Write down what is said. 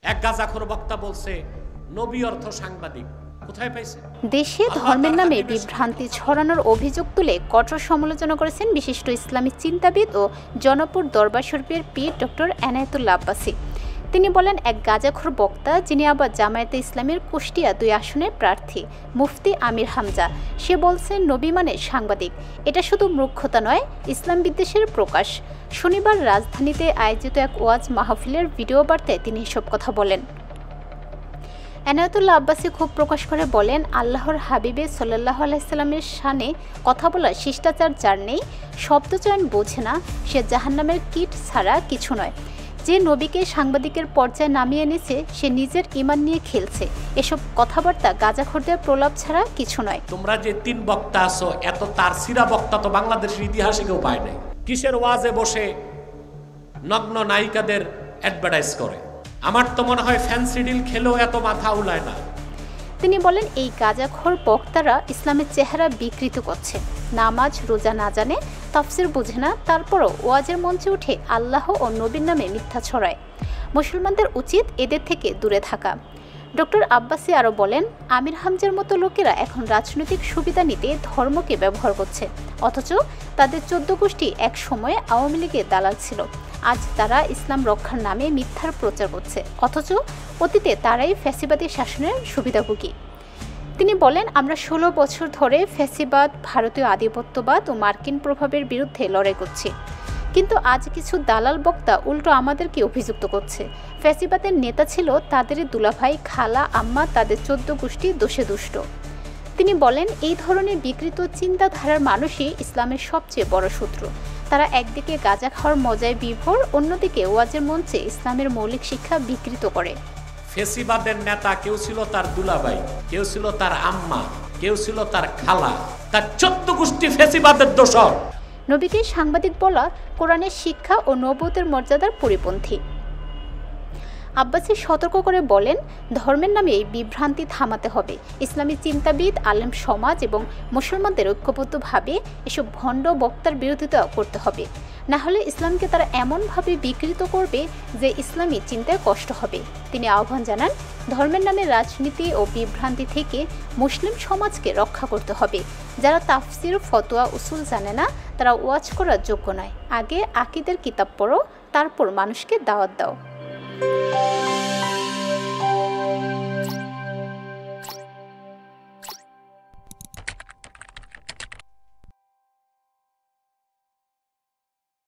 এক গাঁজাখোর বক্তা বলছে নবী অর্থ সাংবাদিক। কোথায় পাইছে? দেশে ধর্মের নামে বিভ্রান্তি ছড়ানোর অভিযোগ তুলে কঠোর সমালোচনা করেছেন বিশিষ্ট ইসলামী চিন্তাবিদ ও জনপুর দরবার শরীফের পীর ডক্টর এনায়েতুল্লাহ আব্বাসী। তিনি বলেন, এক গাঁজাখোর বক্তা, যিনি আবার জামায়াতে ইসলামের কুষ্টিয়া 2 আসনের প্রার্থী মুফতি আমির হামজা, সে বলছেন নবী মানে সাংবাদিক। এটা শুধু মূর্খতা নয়, ইসলাম বিদ্বেষের প্রকাশ। শনিবার রাজধানীতে আয়োজিত এক ওয়াজ মাহফিলের ভিডিও বার্তায় তিনি এসব কথা বলেন। এনায়েতুল্লাহ আব্বাসী ক্ষোভ প্রকাশ করে বলেন, আল্লাহর হাবিবে সাল্লাল্লাহু আলাইহি সাল্লামের শানে কথা বলার শিষ্টাচার যার নেই, শব্দচয়ন বোঝে না, সে জাহান্নামের কীট ছাড়া কিছু নয়। যে নবীকে সাংবাদিকের পর্যায়ে নামিয়ে এনেছে, সে নিজের ঈমান নিয়ে খেলছে। এসব কথাবার্তা গাঁজাখোরদের প্রলাপ ছাড়া কিছু নয়। তোমরা যে 3 বক্তা আছো, এত তারসিরা বক্তা তো বাংলাদেশের ইতিহাসে কেউ পায় নাই। কিসের ওয়াজে বসে নগ্ন নায়িকাদের অ্যাডভার্টাইজ করে? আমার তো মনে হয় ফ্যান্সি ডিল খেলেও এত মাথা উলায় না। তিনি বলেন, এই গাঁজাখোর বক্তারা ইসলামের চেহারা বিকৃত করছে। নামাজ রোজা না জানে, তাফসির বুঝে না, তারপরও ওয়াজের মঞ্চে উঠে আল্লাহ ও নবীর নামে মিথ্যা ছড়ায়। মুসলমানদের উচিত এদের থেকে দূরে থাকা। ডক্টর আব্বাসী আরও বলেন, আমির হামজার মতো লোকেরা এখন রাজনৈতিক সুবিধা নিতে ধর্মকে ব্যবহার করছে, অথচ তাদের 14 গোষ্ঠী এক সময়ে আওয়ামী লীগের দালাল ছিল। আজ তারা ইসলাম রক্ষার নামে মিথ্যার প্রচার করছে, অথচ অতীতে তারাই ফ্যাসিবাদী শাসনের সুবিধাভোগী। তিনি বলেন, আমরা 16 বছর ধরে ফ্যাসিবাদ, ভারতীয় আধিপত্যবাদ ও মার্কিন প্রভাবের বিরুদ্ধে লড়াই করছি, কিন্তু আজ কিছু দালাল বক্তা উল্টো আমাদেরকে অভিযুক্ত করছে ফ্যাসিবাদের নেতা ছিল তাদেরই দুলাভাই, খালা, আম্মা, তাদের 14 গোষ্ঠী দোষে দুষ্ট। তিনি বলেন, এই ধরনের বিকৃত চিন্তাধারার মানুষই ইসলামের সবচেয়ে বড় শত্রু। তারা একদিকে গাঁজা খাওয়ার মজায় বিভোর, অন্যদিকে ওয়াজের মঞ্চে ইসলামের মৌলিক শিক্ষা বিকৃত করে। ফেসিবাদের নেতা কেউ ছিল তার দুলাভাই, কেউ ছিল তার আম্মা, কেউ ছিল তার খালা, তার 14 গোষ্ঠী ফেসিবাদের দোষর। নবীকে সাংবাদিক বলা কোরআনের শিক্ষা ও নবুয়তের মর্যাদার পরিপন্থী। আব্বাসী সতর্ক করে বলেন, ধর্মের নামে এই বিভ্রান্তি থামাতে হবে। ইসলামী চিন্তাবিদ, আলেম সমাজ এবং মুসলমানদের ঐক্যবদ্ধভাবে এসব ভণ্ড বক্তার বিরোধিতা করতে হবে। না হলে ইসলামকে তারা এমনভাবে বিকৃত করবে যে ইসলামী চিন্তায় কষ্ট হবে। তিনি আহ্বান জানান, ধর্মের নামে রাজনীতি ও বিভ্রান্তি থেকে মুসলিম সমাজকে রক্ষা করতে হবে। যারা তাফসির, ফতোয়া, উসুল জানে না, তারা ওয়াজ করার যোগ্য নয়। আগে আকীদার কিতাব পড়ো, তারপর মানুষকে দাওয়াত দাও।